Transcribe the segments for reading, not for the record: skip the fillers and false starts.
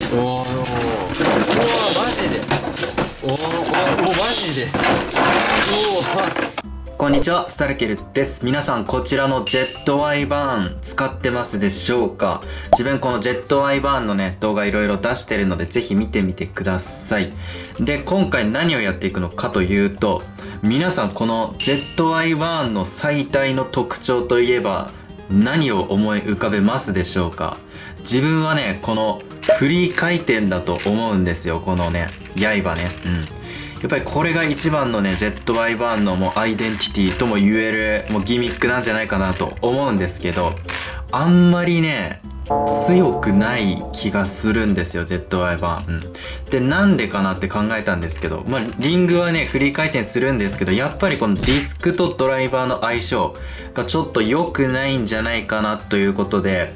おーおーおー、マジで。おーおーおー、マジで。こんにちは、スタルケルです。皆さん、こちらのジェットアイバーン使ってますでしょうか？自分このジェットアイバーンのね、動画いろいろ出してるので、ぜひ見てみてください。で、今回何をやっていくのかというと、皆さんこのジェットアイバーンの最大の特徴といえば、何を思い浮かべますでしょうか？自分はね、このフリー回転だと思うんですよ、このね、刃ね。やっぱりこれが一番のね、ジェットアイバーンのもうアイデンティティとも言える、もうギミックなんじゃないかなと思うんですけど、あんまりね、強くない気がするんですよ、ジェットアイバーン。で、なんでかなって考えたんですけど、まあ、リングはね、フリー回転するんですけど、やっぱりこのディスクとドライバーの相性がちょっと良くないんじゃないかなということで、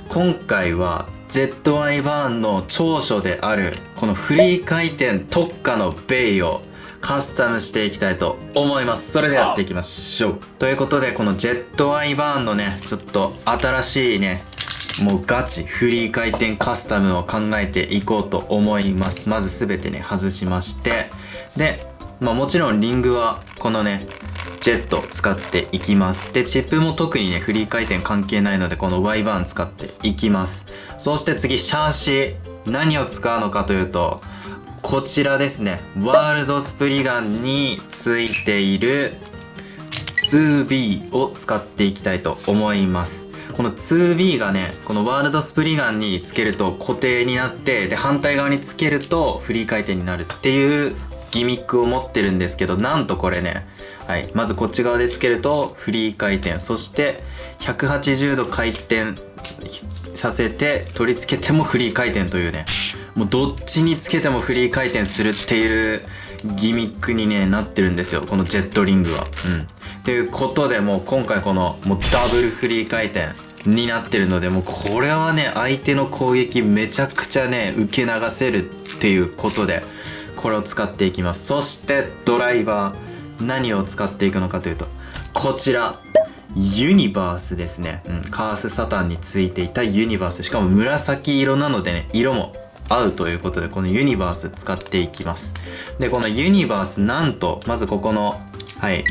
今回は、ジェットアイバーンの長所であるこのフリー回転特化のベイをカスタムしていきたいと思います。それではやっていきましょう。ということでこのジェットアイバーンのねちょっと新しいねもうガチフリー回転カスタムを考えていこうと思います。まず全てね外しまして、でまあもちろんリングはこのねジェット使っていきます。で、チップも特にね、フリー回転関係ないので、この Y バーン使っていきます。そして次、シャーシ。何を使うのかというと、こちらですね。ワールドスプリガンについている 2B を使っていきたいと思います。この 2B がね、このワールドスプリガンにつけると固定になって、で、反対側につけるとフリー回転になるっていうギミックを持ってるんですけど、なんとこれね、はい、まずこっち側でつけるとフリー回転、そして180度回転させて取り付けてもフリー回転というね、もうどっちにつけてもフリー回転するっていうギミックに、ね、なってるんですよ、このジェットリングは。ということでもう今回このもうダブルフリー回転になってるので、もうこれはね相手の攻撃めちゃくちゃね受け流せるっていうことでこれを使っていきます。そしてドライバー、何を使っていくのかというと、こちらユニバースですね。カースサタンについていたユニバース、しかも紫色なのでね色も合うということで、このユニバース使っていきます。でこのユニバース、なんとまずここの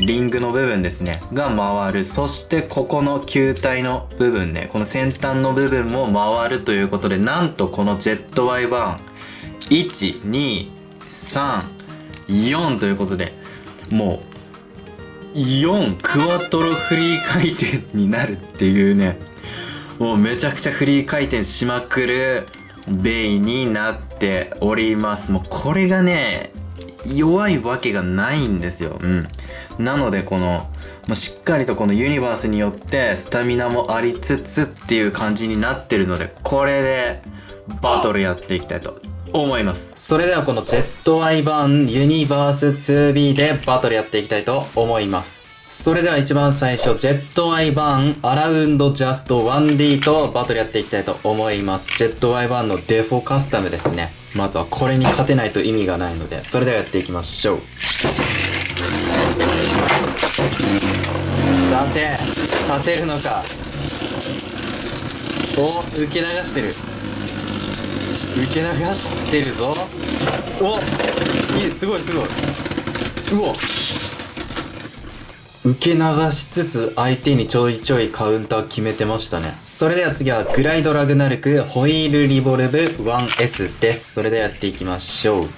リングの部分ですねが回る。そしてここの球体の部分ね、この先端の部分も回るということで、なんとこのジェットワイバーン123 4ということで、もう4クワトロフリー回転になるっていうね、もうめちゃくちゃフリー回転しまくるベイになっております。もうこれがね弱いわけがないんですよ。なのでこのしっかりとこのユニバースによってスタミナもありつつっていう感じになってるので、これでバトルやっていきたいと思います。それではこのジェットアイバーンユニバース 2B でバトルやっていきたいと思います。それでは一番最初、ジェットアイバーンアラウンドジャスト 1D とバトルやっていきたいと思います。ジェットアイバーンのデフォカスタムですね。まずはこれに勝てないと意味がないので、それではやっていきましょう。さて勝てるのか。お、受け流してる、受け流してるぞ。お、いい、すごいすごい。うお、受け流しつつ相手にちょいちょいカウンター決めてましたね。それでは次はグライドラグナルクホイールリボルブ 1S です。それではやっていきましょう。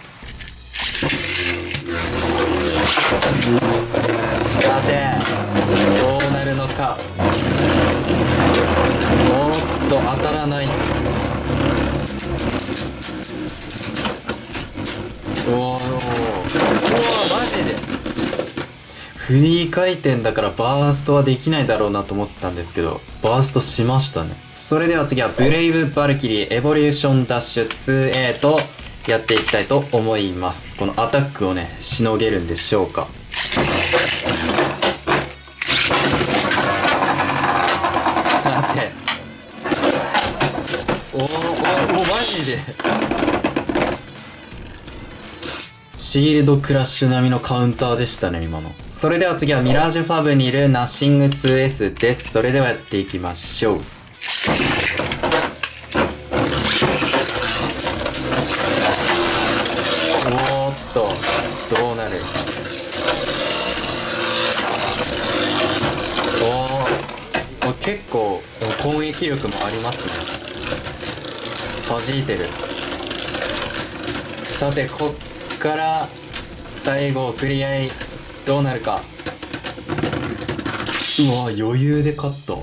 さてどうなるのか。おっと当たらない。おお、マジでフリー回転だからバーストはできないだろうなと思ってたんですけど、バーストしましたね。それでは次はブレイブバルキリーエボリューションダッシュ 2A とやっていきたいと思います。このアタックをねしのげるんでしょうか。さて、おマジでシールドクラッシュ並みのカウンターでしたね今の。それでは次はミラージュファブニルナッシング 2S です。それではやっていきましょう。とどうなる。おお、結構攻撃力もありますね。弾いてる。さてこっから最後クリアイどうなるか。うわ余裕で勝った。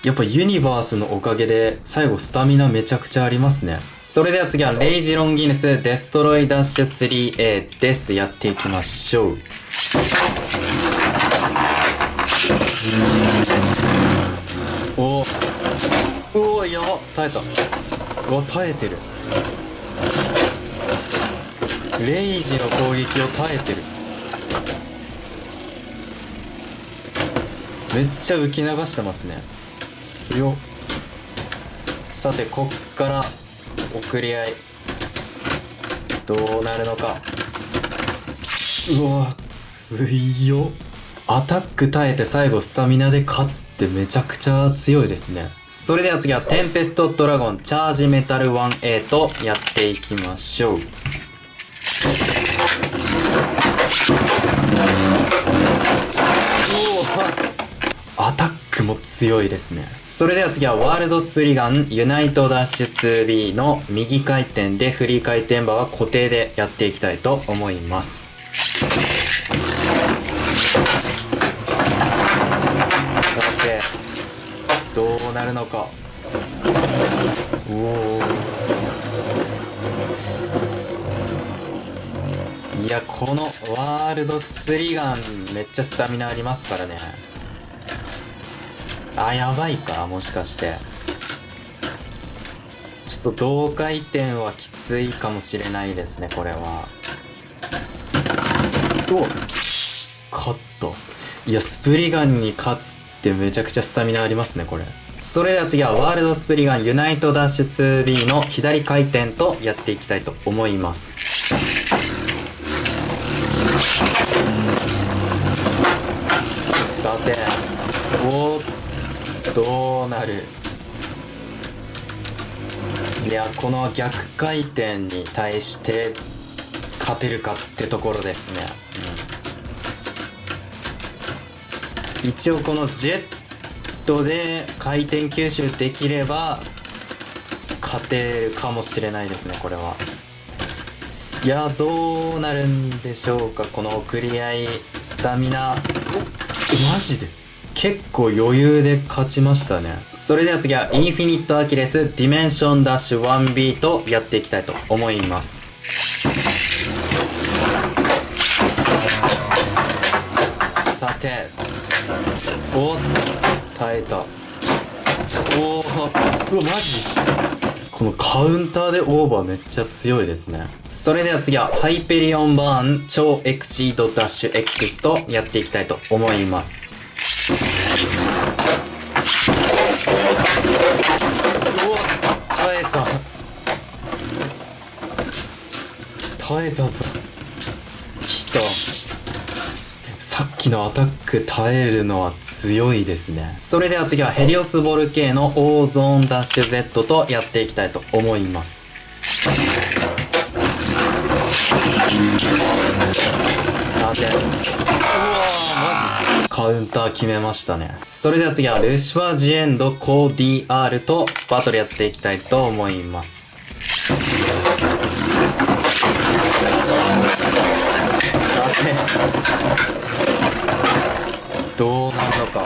やっぱユニバースのおかげで最後スタミナめちゃくちゃありますね。それでは次はレイジロンギヌスデストロイダッシュ 3A です。やっていきましょう。おおやば、耐えた。うわ耐えてる。レイジの攻撃を耐えてる。めっちゃ浮き流してますね。強っ。さてこっから送り合いどうなるのか。うわ強っ。アタック耐えて最後スタミナで勝つってめちゃくちゃ強いですね。それでは次はテンペストドラゴンチャージメタル 1A とやっていきましょう。アタックも強いですね。それでは次はワールドスプリガンユナイトダッシュ 2B の右回転でフリー回転馬は固定でやっていきたいと思います。さてどうなるのか。おお、いやこのワールドスプリガンめっちゃスタミナありますからね。あ、やばいか、もしかしてちょっと同回転はきついかもしれないですね、これは。お、勝った。いやスプリガンに勝つってめちゃくちゃスタミナありますね、これ。それでは次はワールドスプリガンユナイトダッシュ 2B の左回転とやっていきたいと思います。さておーどうなる。いやこの逆回転に対して勝てるかってところですね、一応このジェットで回転吸収できれば勝てるかもしれないですね、これは。いやどうなるんでしょうか、この送り合い。スタミナマジで結構余裕で勝ちましたね。それでは次はインフィニットアキレスディメンションダッシュ 1B とやっていきたいと思います。さておっ耐えた。おーうわマジこのカウンターでオーバーめっちゃ強いですね。それでは次はハイペリオンバーン超エクシードダッシュ X とやっていきたいと思います。うわ耐えた耐えたぞ。きた。さっきのアタック耐えるのは強いですね。それでは次はヘリオスボルケーノオーゾーンダッシュ Z とやっていきたいと思います。さてうわマジカウンター決めましたね。それでは次はルシファージエンドコー DR とバトルやっていきたいと思います。さてどうなるのか。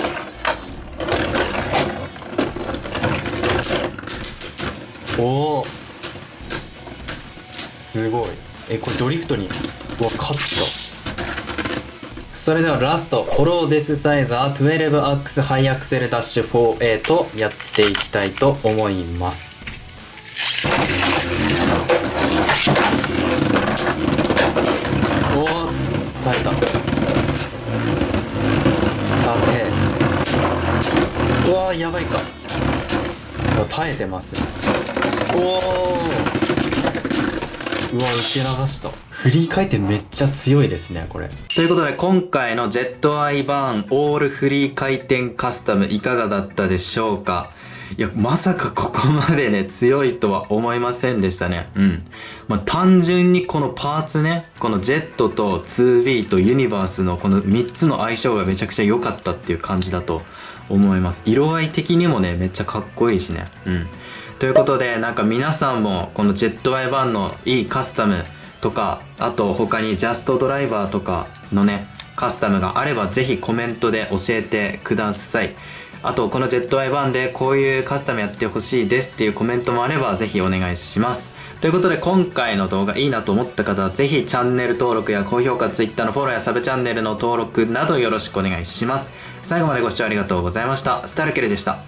おおすごい。これドリフトに勝った。それではラストホローデスサイザー12アックスハイアクセルダッシュ 4A とやっていきたいと思います。おお耐えた。さてうわーやばいか。耐えてますね。おおうわ受け流した。フリー回転めっちゃ強いですねこれ。ということで今回のジェットアイバーンオールフリー回転カスタムいかがだったでしょうか。いや、まさかここまでね、強いとは思いませんでしたね。うん。まあ、単純にこのパーツね、このジェットと 2B とユニバースのこの3つの相性がめちゃくちゃ良かったっていう感じだと思います。色合い的にもね、めっちゃかっこいいしね。うん。ということで、なんか皆さんもこのジェットワイバーンのいいカスタムとか、あと他にジャストドライバーとかのね、カスタムがあればぜひコメントで教えてください。あとこのジェットアイバーンでこういうカスタムやってほしいですっていうコメントもあればぜひお願いします。ということで今回の動画いいなと思った方はぜひチャンネル登録や高評価、Twitter のフォローやサブチャンネルの登録などよろしくお願いします。最後までご視聴ありがとうございました。スタルケルでした。